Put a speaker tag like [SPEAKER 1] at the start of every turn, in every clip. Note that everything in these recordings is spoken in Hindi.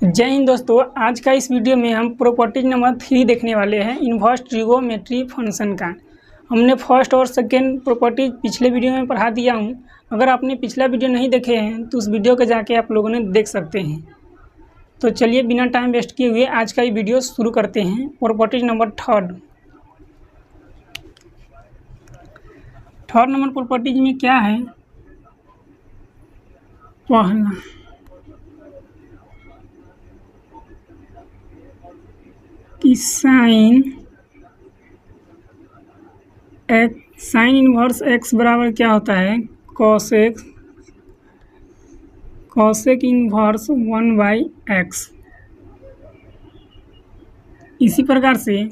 [SPEAKER 1] जय हिंद दोस्तों। आज का इस वीडियो में हम प्रॉपर्टीज नंबर 3 देखने वाले हैं इन्वर्स ट्रिगोनोमेट्री फंक्शन का। हमने फर्स्ट और सेकेंड प्रॉपर्टीज पिछले वीडियो में पढ़ा दिया हूं। अगर आपने पिछला वीडियो नहीं देखे हैं तो उस वीडियो को जाके आप लोगों ने देख सकते हैं। तो चलिए बिना टाइम वेस्ट किए हुए आज का ये वीडियो शुरू करते हैं। Properties number third number properties में क्या है, पहला कि साइन इन्वर्स एक्स बराबर क्या होता है, कॉसेक इन्वर्स 1/x। इसी प्रकार से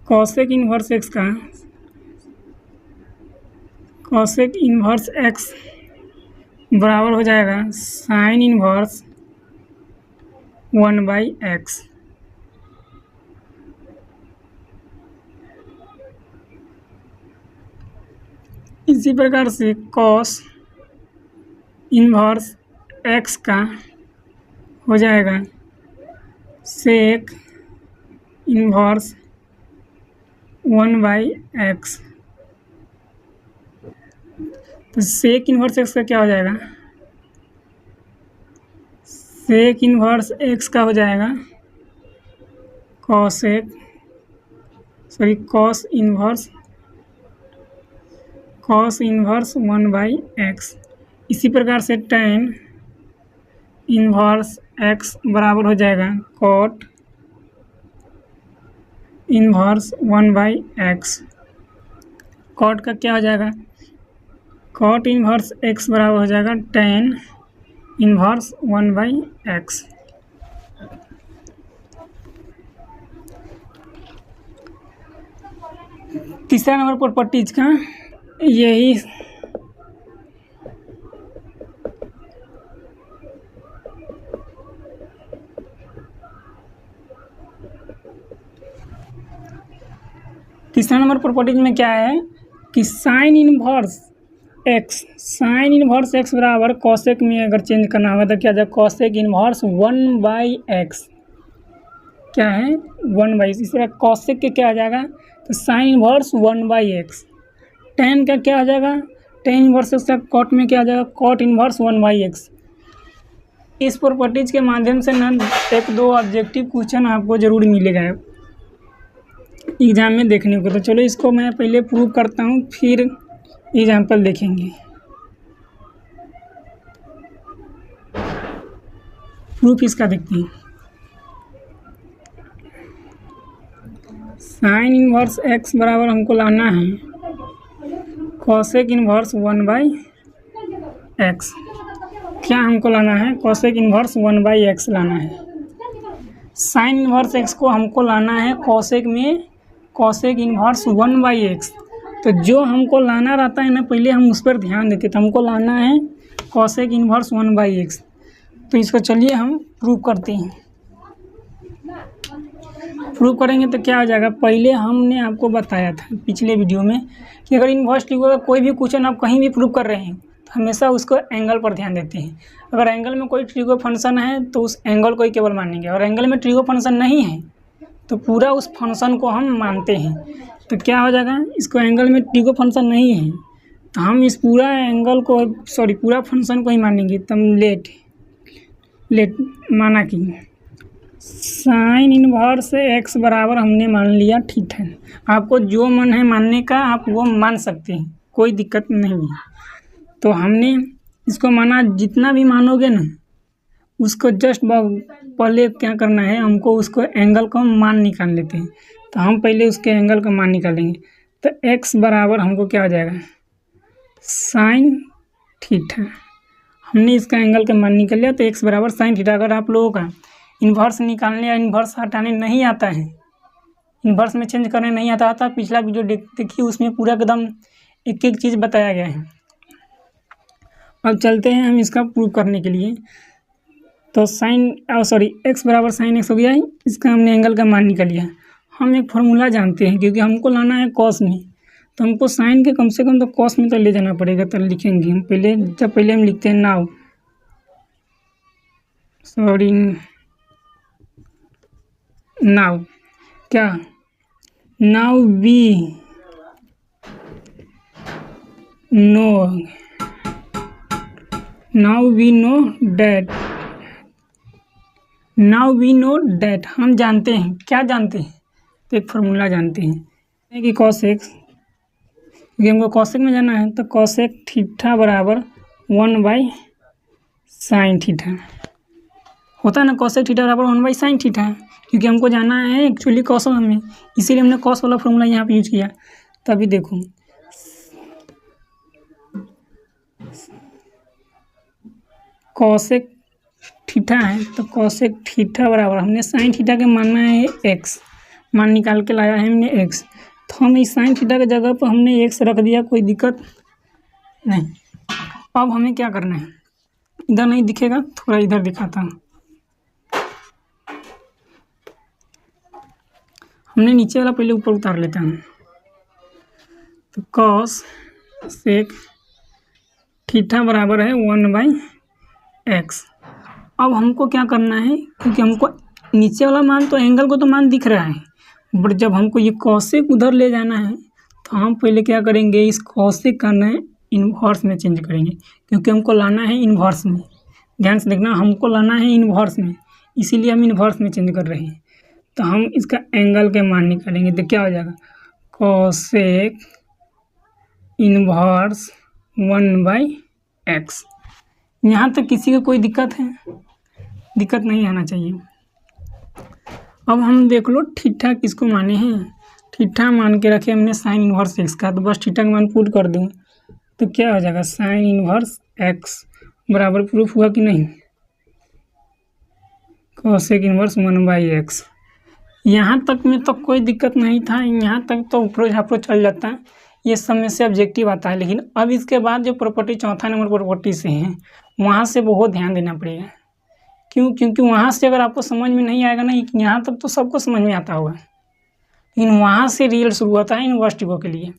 [SPEAKER 1] कॉसेक इन्वर्स एक्स बराबर हो जाएगा साइन इन्वर्स 1/x। इसी प्रकार से कॉस इन्वर्स एक्स का हो जाएगा सेक इन्वर्स 1/x। तो सेक इन्वर्स एक्स का क्या हो जाएगा, सेक इन्वर्स एक्स का हो जाएगा कॉस इन्वर्स 1/x। इसी प्रकार से tan इन्वर्स एक्स बराबर हो जाएगा कॉट इन्वर्स 1/x। कॉट का क्या हो जाएगा, कॉट इन्वर्स एक्स बराबर हो जाएगा tan इन्वर्स 1/x। तीसरा नंबर प्रॉपर्टीज का यही तीसरा नंबर प्रॉपर्टीज में क्या है कि साइन इन्वर्स एक्स बराबर कॉसेक में अगर चेंज करना होगा तो क्या जाएगा, कॉसेक इन्वर्स 1/x क्या है 1/x। इस तरह कॉसेक के क्या आ जाएगा, तो साइन इन्वर्स 1/x। टेन का क्या आ जाएगा, टेन इन्वर्स एक्स का कॉट में क्या आ जाएगा, कॉट इन्वर्स 1/x। इस प्रॉपर्टीज के माध्यम से ना एक दो ऑब्जेक्टिव क्वेश्चन आपको जरूर मिलेगा एग्जाम में देखने को। तो चलो इसको मैं पहले प्रूव करता हूँ, फिर एग्जाम्पल देखेंगे। प्रूफ इसका देखते हैं। साइन इन्वर्स एक्स बराबर हमको लाना है कॉसेक इन्वर्स 1/x। क्या हमको लाना है, कॉसेक इन्वर्स 1/x लाना है। साइन इन्वर्स एक्स को हमको लाना है कॉसेक में, कॉसेक इन्वर्स 1/x। तो जो हमको लाना रहता है ना, पहले हम उस पर ध्यान देते। तो हमको लाना है कॉसेक इन्वर्स 1/x। तो इसको चलिए हम प्रूव करते हैं। प्रूव करेंगे तो क्या हो जाएगा, पहले हमने आपको बताया था पिछले वीडियो में कि अगर इन्वर्स ट्रिगो का कोई भी क्वेश्चन आप कहीं भी प्रूव कर रहे हैं तो हमेशा उसको एंगल पर ध्यान देते हैं। अगर एंगल में कोई ट्रिगो फंक्शन है तो उस एंगल को ही केवल मानेंगे, और एंगल में ट्रिगो फंक्शन नहीं है तो पूरा उस फंक्शन को हम मानते हैं। तो क्या हो जाएगा, इसको एंगल में ट्रिगो फंक्शन नहीं है तो हम इस पूरा एंगल को पूरा फंक्शन को ही मानेंगे। तो हम लेट माना कि साइन इन्वर्स एक्स बराबर हमने मान लिया, ठीक है। आपको जो मन है मानने का आप वो मान सकते हैं, कोई दिक्कत नहीं है। तो हमने इसको माना, जितना भी मानोगे ना उसको जस्ट पहले क्या करना है, हमको उसको एंगल का मान निकाल लेते हैं। तो हम पहले उसके एंगल का मान निकालेंगे। तो x बराबर हमको क्या हो जाएगा, साइन थीटा। हमने इसका एंगल का मान निकाल लिया तो x बराबर साइन थीटा। अगर आप लोगों का इन्वर्स निकालने या इन्वर्स हटाने नहीं आता है, इन्वर्स में चेंज करने नहीं आता था, पिछला वीडियो देखिए, उसमें पूरा एकदम एक एक चीज़ बताया गया है। अब चलते हैं हम इसका प्रूव करने के लिए। तो एक्स बराबर साइन एक्स हो गया है, इसका हमने एंगल का मान निकाल लिया। हम एक फार्मूला जानते हैं क्योंकि हमको लाना है कॉस में, तो हमको साइन के कम से कम तो कॉस में तो ले जाना पड़ेगा। तो लिखेंगे हम पहले हम लिखते हैं नाउ सॉरी, नाउ क्या, now we know, now we know that, now we know that, हम जानते हैं, क्या जानते हैं, तो एक फार्मूला जानते हैं कि कॉसेक, क्योंकि हमको कॉसेक में जाना है, तो कॉसेक थीटा बराबर 1/sin थीटा होता है ना। कॉसेक थीटा बराबर 1/sin थीटा, क्योंकि हमको जाना है एक्चुअली कॉस में, इसीलिए हमने कॉस वाला फार्मूला यहाँ पे यूज किया। तभी देखो कॉसेक थीटा है, तो कॉसेक थीटा बराबर हमने साइन थीटा के मानना है x, मान निकाल के लाया है हमने x, तो हम इस साइन थीटा के जगह पर हमने x रख दिया, कोई दिक्कत नहीं। अब हमें क्या करना है, इधर नहीं दिखेगा, थोड़ा इधर दिखाता हूँ। हमने नीचे वाला पहले ऊपर उतार लेता हूँ, तो कॉस सेक थीटा बराबर है 1/x। अब हमको क्या करना है, क्योंकि हमको नीचे वाला मान तो एंगल को तो मान दिख रहा है, बट जब हमको ये कॉसेक उधर ले जाना है, तो हम पहले क्या करेंगे, इस कॉसेक का ना इन्वर्स में चेंज करेंगे, क्योंकि हमको लाना है इन्वर्स में। ध्यान से देखना, हमको लाना है इन्वर्स में, इसीलिए हम इन्वर्स में चेंज कर रहे हैं। तो हम इसका एंगल के मान निकालेंगे, तो क्या हो जाएगा, कॉसेक इन्वर्स 1/x। यहाँ तक किसी को कोई दिक्कत है? दिक्कत नहीं आना चाहिए। अब हम देख लो थीटा किसको माने हैं, थीटा मान के रखे हमने साइन इन्वर्स एक्स का, तो बस थीटा का मान पुट कर दूँ, तो क्या हो जाएगा, साइन इन्वर्स एक्स बराबर, प्रूफ हुआ कि नहीं, कॉसेक इन्वर्स 1/x। यहाँ तक में तो कोई दिक्कत नहीं था, यहाँ तक तो ऊपर झापरो चल जाता है, ये सब में से ऑब्जेक्टिव आता है। लेकिन अब इसके बाद जो प्रॉपर्टी चौथा नंबर प्रॉपर्टी से है, वहाँ से बहुत ध्यान देना पड़ेगा। क्यों? क्योंकि वहाँ से अगर आपको समझ में नहीं आएगा ना, यहाँ तक तो सबको समझ में आता होगा, लेकिन वहाँ से रियल शुरू होता है यूनिवर्सिटी के लिए।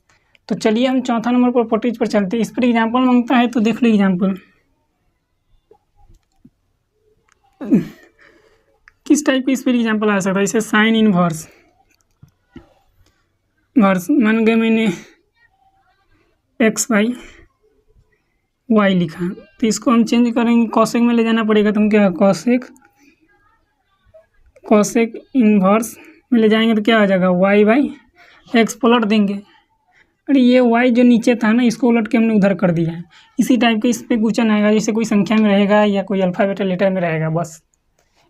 [SPEAKER 1] तो चलिए हम चौथा नंबर प्रॉपर्टीज पर चलते हैं। इस पर एग्जाम्पल मांगता है, तो देख लो एग्जाम्पल किस टाइप की इस पर एग्जाम्पल आ सकता है। इसे साइन इनवर्स मान गए मैंने x/y लिखा, तो इसको हम चेंज करेंगे, कॉसेक में ले जाना पड़ेगा। तो हम क्या, कॉसेक इन्वर्स में ले जाएंगे, तो क्या आ जाएगा, y/x पलट देंगे। अरे ये y जो नीचे था ना, इसको उलट के हमने उधर कर दिया है। इसी टाइप के इस पर क्वेश्चन आएगा, जैसे कोई संख्या में रहेगा या कोई अल्फ़ाबेट लेटर में रहेगा, बस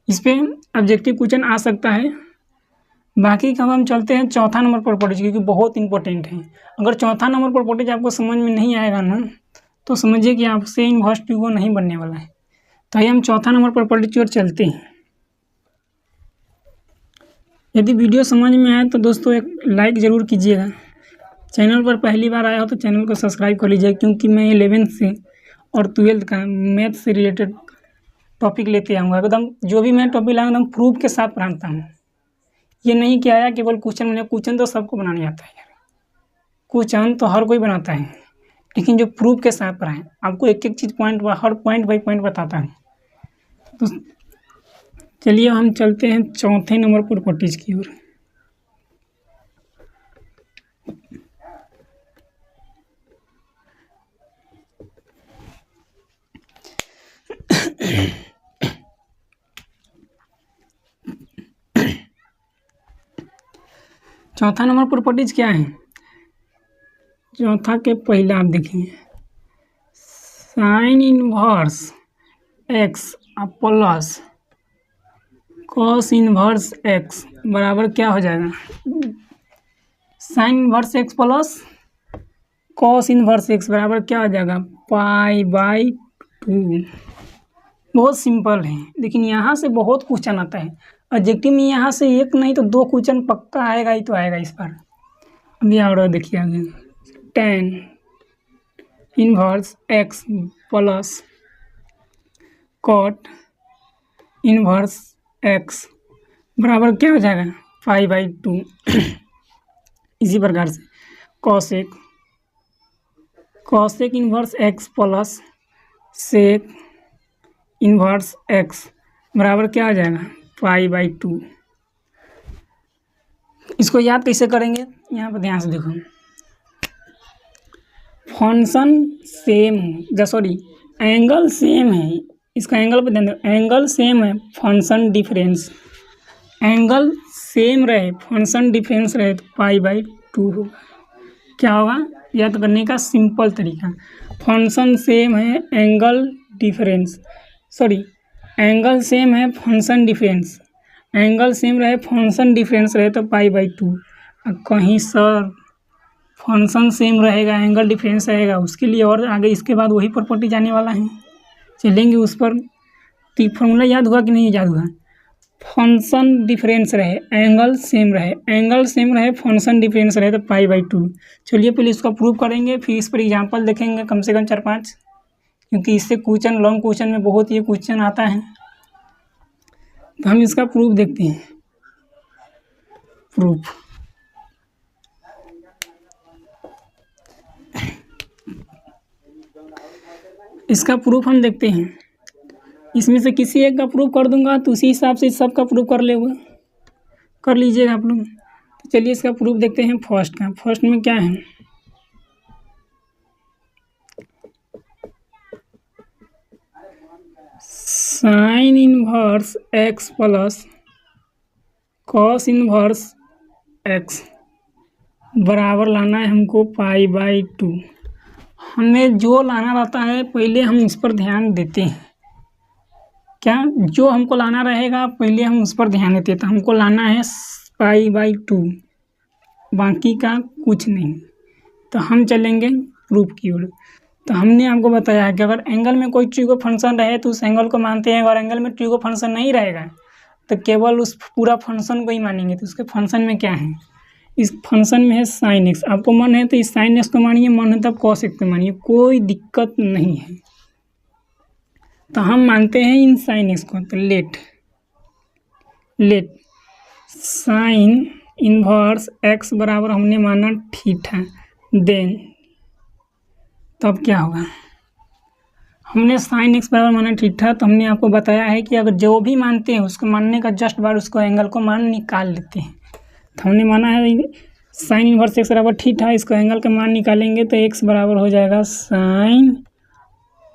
[SPEAKER 1] इस पर ऑब्जेक्टिव क्वेश्चन आ सकता है। बाकी का हम चलते हैं चौथा नंबर प्रॉपर्टीज, क्योंकि बहुत इंपॉर्टेंट है। अगर चौथा नंबर प्रॉपर्टीज आपको समझ में नहीं आएगा ना, तो समझिए कि आपसे इन्वर्स ट्यूबो नहीं बनने वाला है। तो आइए हम चौथा नंबर प्रॉपर्टी की ओर चलते हैं। यदि वीडियो समझ में आए तो दोस्तों एक लाइक ज़रूर कीजिएगा। चैनल पर पहली बार आया हो तो चैनल को सब्सक्राइब कर लीजिए, क्योंकि मैं 11th से और 12th का मैथ से रिलेटेड टॉपिक लेते आऊँगा। एकदम जो भी मैं टॉपिक लाऊँ एकदम प्रूफ के साथ पढ़ाता हूँ। ये नहीं कि आया केवल क्वेश्चन तो सबको बनाने आता है यार, क्वेश्चन तो हर कोई बनाता है, लेकिन जो प्रूफ के साथ पढ़ाएं, आपको एक एक चीज़ हर पॉइंट बाई पॉइंट बताता है। तो चलिए हम चलते हैं चौथे नंबर प्रॉपर्टीज की ओर। चौथा नंबर प्रॉपर्टीज क्या है, चौथा के पहले आप देखेंगे, sine inverse x plus cos inverse x बराबर क्या हो जाएगा, sine inverse x plus cos inverse x बराबर क्या हो जाएगा, π/2। बहुत सिंपल है, लेकिन यहाँ से बहुत क्वेश्चन आता है ऑब्जेक्टिव में। यहाँ से एक नहीं तो दो क्वेश्चन पक्का आएगा ही तो आएगा इस बार। अभी और देखिए आगे, tan inverse x plus cot inverse x बराबर क्या हो जाएगा, π/2। इसी प्रकार से cosec inverse x plus sec inverse x बराबर क्या आ जाएगा π/2। इसको याद कैसे करेंगे, यहाँ पर ध्यान से देखो, फंक्शन सेम है, सॉरी एंगल सेम है, इसका एंगल पर ध्यान दो, एंगल सेम है, फंक्शन डिफरेंस, एंगल सेम रहे फंक्शन डिफरेंस रहे तो π/2 होगा। क्या होगा याद करने का सिंपल तरीका, फंक्शन सेम है angle difference, sorry angle same है फंक्शन डिफरेंस, एंगल सेम रहे फंक्शन डिफरेंस रहे तो π/2। कहीं सर फंक्शन सेम रहेगा एंगल डिफरेंस रहेगा, उसके लिए और आगे इसके बाद वही प्रॉपर्टी जाने वाला है, चलेंगे उस पर। तो फॉर्मूला याद हुआ कि नहीं याद हुआ, फंक्शन डिफरेंस रहे एंगल सेम रहे, एंगल सेम रहे फंक्शन डिफरेंस रहे तो π/2। चलिए पहले इसका प्रूव करेंगे, फिर इस पर एग्जांपल देखेंगे कम से कम 4-5, क्योंकि इससे क्वेश्चन लॉन्ग क्वेश्चन में बहुत ये क्वेश्चन आता है। तो हम इसका प्रूफ देखते हैं। प्रूफ इसका प्रूफ हम देखते हैं, इसमें से किसी एक का प्रूफ कर दूंगा तो उसी हिसाब से सबका प्रूफ कर लीजिएगा आप लोग। तो चलिए इसका प्रूफ देखते हैं फर्स्ट का। फर्स्ट में क्या है, sine inverse x plus cos inverse x बराबर लाना है हमको π/2। हमें जो लाना रहता है पहले हम उस पर ध्यान देते हैं, क्या जो हमको लाना रहेगा पहले हम उस पर ध्यान देते हैं। तो हमको लाना है π/2, बाकी का कुछ नहीं। तो हम चलेंगे प्रूफ की ओर। तो हमने आपको बताया है कि अगर एंगल में कोई ट्रिगो फंक्शन रहे तो उस एंगल को मानते हैं, अगर एंगल में ट्रिगो फंक्शन नहीं रहेगा तो केवल उस पूरा फंक्शन को ही मानेंगे। तो उसके फंक्शन में क्या है, इस फंक्शन में है साइन एक्स, आपको मन है तो इस साइन एक्स को मानिए, मन है तब कॉस एक्स को मानिए, कोई दिक्कत नहीं है। तो हम मानते हैं इन साइन एक्स को। तो लेट साइन इनवर्स एक्स बराबर हमने माना थीटा, देन तब क्या होगा, हमने साइन एक्स बराबर माना थीटा। तो हमने आपको बताया है कि अगर जो भी मानते हैं उसको मानने का जस्ट बार उसको एंगल को मान निकाल लेते हैं। तो हमने माना है साइन इनवर्स एक्स बराबर थीटा, इसको एंगल का मान निकालेंगे तो एक्स बराबर हो जाएगा साइन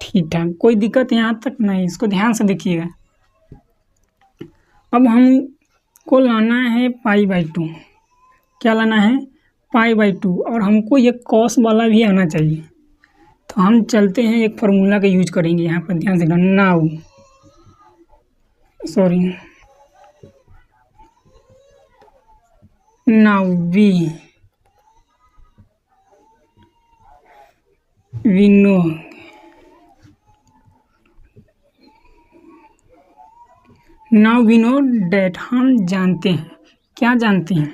[SPEAKER 1] थीटा। कोई दिक्कत यहाँ तक नहीं, इसको ध्यान से देखिएगा। अब हमको लाना है π/2, क्या लाना है π/2, और हमको ये कॉस वाला भी आना चाहिए। तो हम चलते हैं एक फार्मूला का यूज करेंगे, यहाँ पर ध्यान से नाउ वी नो डेट, हम जानते हैं, क्या जानते हैं,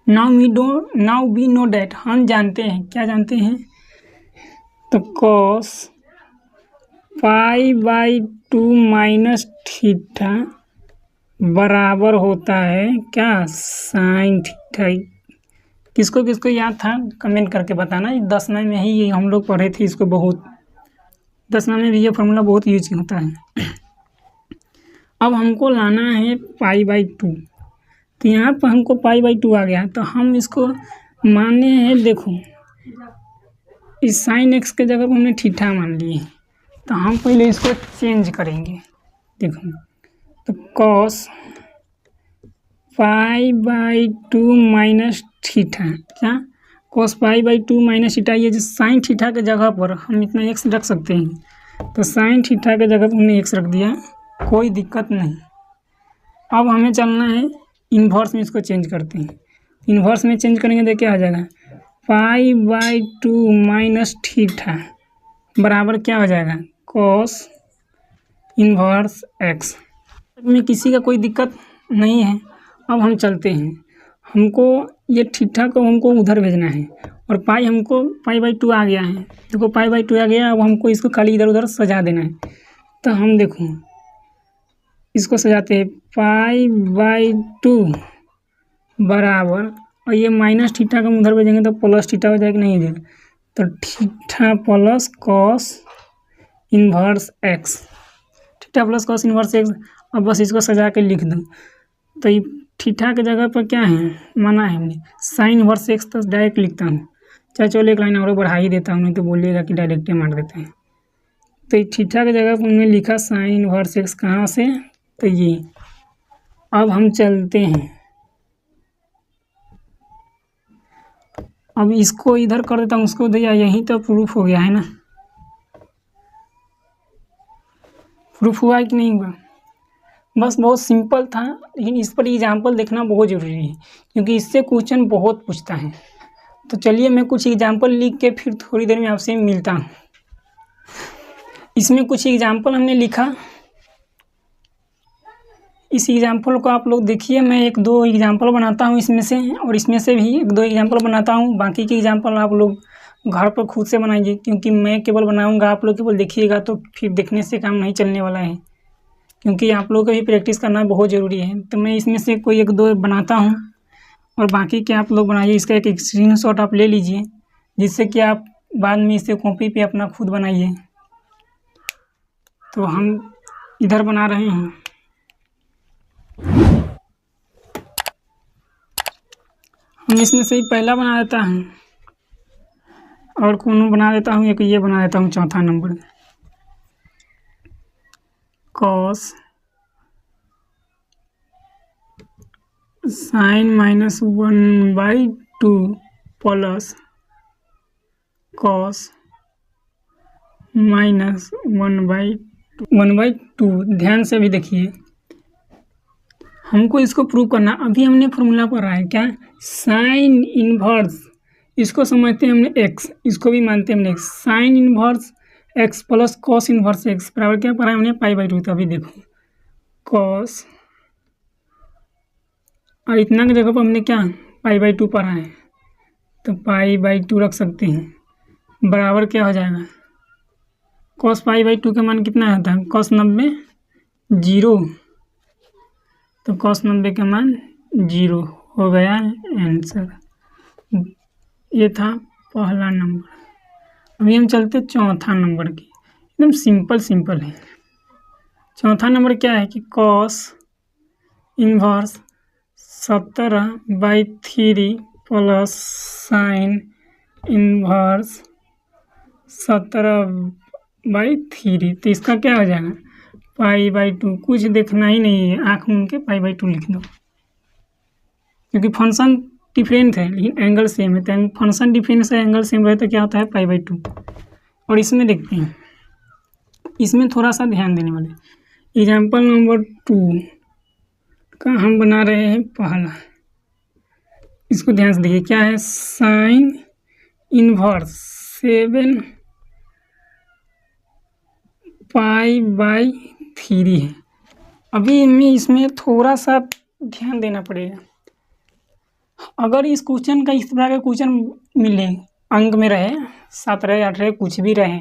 [SPEAKER 1] नाउ वी नो डेट, हम जानते हैं, क्या जानते हैं, तो cos π/2 माइनस थीटा बराबर होता है क्या, साइन थीटा। किसको किसको याद था कमेंट करके बताना। 10वीं में ही ये हम लोग पढ़े थे इसको, बहुत 10वीं में भी ये फार्मूला बहुत यूज होता है। अब हमको लाना है π/2, तो यहाँ पर हमको π/2 आ गया। तो हम इसको माने हैं, देखो इस साइन एक्स के जगह पर हमने थीटा मान लिए, तो हम पहले इसको चेंज करेंगे। देखो तो cos π/2 माइनस थीटा, क्या cos π/2 माइनस थीटा, ये जो साइन थीटा के जगह पर हम इतना एक्स रख सकते हैं। तो साइन थीटा के जगह पर हमने एक्स रख दिया, कोई दिक्कत नहीं। अब हमें चलना है इन्वर्स में, इसको चेंज करते हैं। इन्वर्स में चेंज करेंगे तो क्या हो जाएगा, π/2 माइनस थीटा बराबर क्या हो जाएगा, cos इन्वर्स एक्स। में किसी का कोई दिक्कत नहीं है। अब हम चलते हैं, हमको ये थीटा को हमको उधर भेजना है, और पाई हमको π/2 आ गया है, देखो π/2 आ गया। अब हमको इसको खाली इधर उधर सजा देना है। तो हम देखो इसको सजाते हैं, π/2 बराबर, और ये माइनस थीटा का उधर भेजेंगे तो प्लस थीटा हो जाएगा, नहीं हो जाएगा। तो theta plus cos inverse x, theta plus cos inverse x. अब बस इसको सजा के लिख दूँ तो ये थीटा की जगह पर क्या है माना है हमने साइन इनवर्स एक्स, तो डायरेक्ट लिखता हूँ। चलो एक लाइन और बढ़ा ही देता हूँ, नहीं तो बोलिएगा कि डायरेक्ट ही मार देते हैं। तो ये थीटा की जगह पर हमने लिखा साइन इनवर्स एक्स, कहाँ से, तो ये। अब हम चलते हैं, अब इसको इधर कर देता हूँ, उसको दिया, यही तो प्रूफ हो गया है ना। प्रूफ हुआ कि नहीं हुआ? बस बहुत सिंपल था, लेकिन इस पर एग्जाम्पल देखना बहुत ज़रूरी है क्योंकि इससे क्वेश्चन बहुत पूछता है। तो चलिए मैं कुछ एग्जाम्पल लिख के फिर थोड़ी देर में आपसे मिलता हूँ। इसमें कुछ एग्जाम्पल हमने लिखा, इस एग्जाम्पल को आप लोग देखिए। मैं एक दो एग्जाम्पल बनाता हूँ इसमें से, और इसमें से भी एक दो एग्जाम्पल बनाता हूँ। बाकी के एग्जाम्पल आप लोग घर पर खुद से बनाइए, क्योंकि मैं केवल बनाऊँगा, आप लोग केवल देखिएगा तो फिर देखने से काम नहीं चलने वाला है, क्योंकि आप लोग को भी प्रैक्टिस करना बहुत ज़रूरी है। तो मैं इसमें से कोई एक दो बनाता हूँ और बाकी के आप लोग बनाइए। इसका एक स्क्रीनशॉट आप ले लीजिए, जिससे कि आप बाद में इसे कॉपी पे अपना खुद बनाइए। तो हम इधर बना रहे हैं, हम इसमें से ही पहला बना देता हूँ और कौन बना देता हूँ, एक ये बना देता हूँ चौथा number, cos sine -1/2 plus cos -1/2। ध्यान से भी देखिए, हमको इसको प्रूव करना। अभी हमने फॉर्मूला पढ़ा है क्या, साइन इनवर्स, इसको समझते हैं हमने एक्स, इसको भी मानते हैं हमने x. Sine inverse x plus cos inverse x बराबर क्या पढ़ा है हमने, π/2। तो अभी देखो कॉस, और इतना की जगह पर हमने क्या π/2 पढ़ा है, तो π/2 रख सकते हैं, बराबर क्या हो जाएगा, कॉस π/2 का मान कितना होता है, कॉस 90 0, तो कॉस 90 का मान 0 हो गया आंसर। ये था पहला नंबर। अभी हम चलते चौथा नंबर की, एकदम सिंपल है। चौथा नंबर क्या है कि cos inverse 17/3 plus sine inverse 17/3, तो इसका क्या हो जाएगा π/2। कुछ देखना ही नहीं है, आँख मूंद के π/2 लिख दो, क्योंकि फंक्शन डिफरेंट है लेकिन एंगल सेम है। तो फंक्शन डिफरेंस है, एंगल सेम रहे तो क्या होता है π/2। और इसमें देखते हैं, इसमें थोड़ा सा ध्यान देने वाले। एग्जाम्पल नंबर 2 का हम बना रहे हैं पहला, इसको ध्यान से देखिए क्या है, साइन इनवर्स 7π/3 है। अभी हमें इसमें थोड़ा सा ध्यान देना पड़ेगा। अगर इस क्वेश्चन का इस तरह का क्वेश्चन मिले, अंक में रहे, 7 रहे 8 रहे, कुछ भी रहे,